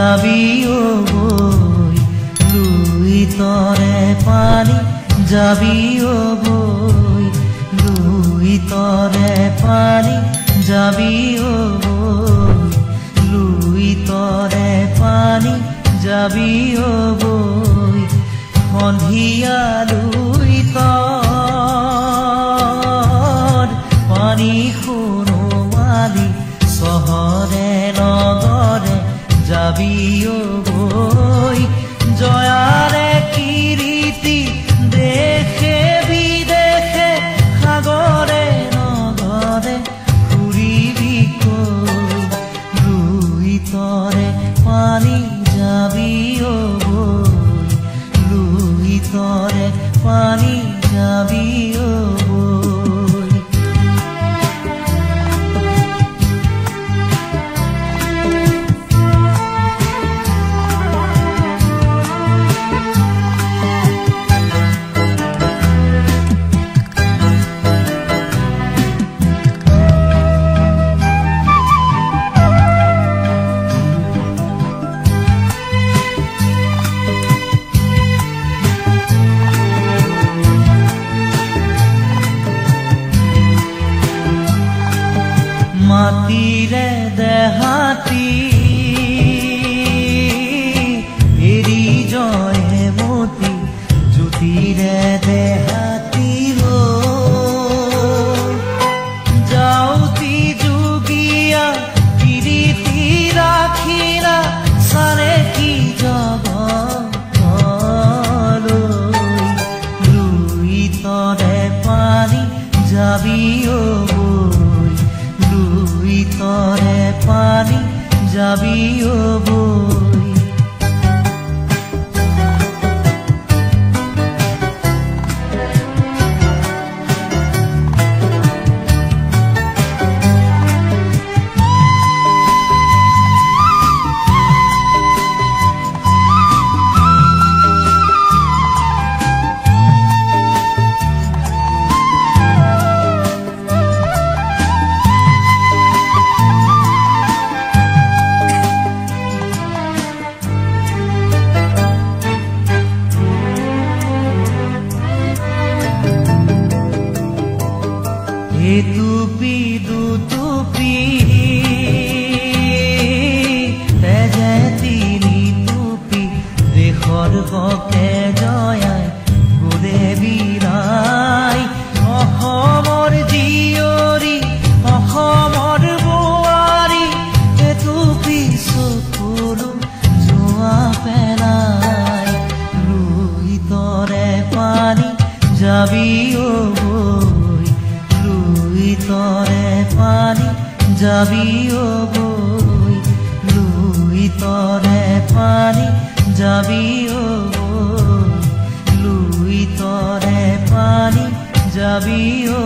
যাবি ও বই লুই তরে পানি যাবি ও বই লুই তরে পানি যাবি ও বই লুই তরে পানি যাবি ও বই সন্ধিয়া লুই তর পানি সোণোৱালী চহৰে নগৰে যাবি ও বই জয়াৰে কীৰ্তি দেশে বিদেশে সাগৰে নগৰে ঘূৰিবি কৈ লুই তৰে পানী যাবি ও বই লুই তৰে পানী যাবি ও বই মাটিৰে দেহাতী এৰি জয় হেমতী জ্যোতিৰে দেহাতী যাওঁতি যোগীয়া কীৰ্তি ৰাখিলা চাৰে কি জগতলৈ লুই তৰে পানী যাবি ও বই লুই তৰে পানী যাবি ও বই এটুপি দুটুপি তেজে তিনি টুপি দেশৰ হকে জয়াই গলে বিৰাই অসমৰ জীয়ৰী অসমৰ বোৱাৰী এটুপি চকুলো জোৱা পেলাই লুই তৰে পানী যাবি ও বই লুই তৰে পানী যাবি ও বই লুই তৰে পানী যাবি ও বই লুই তৰে পানী যাবি ও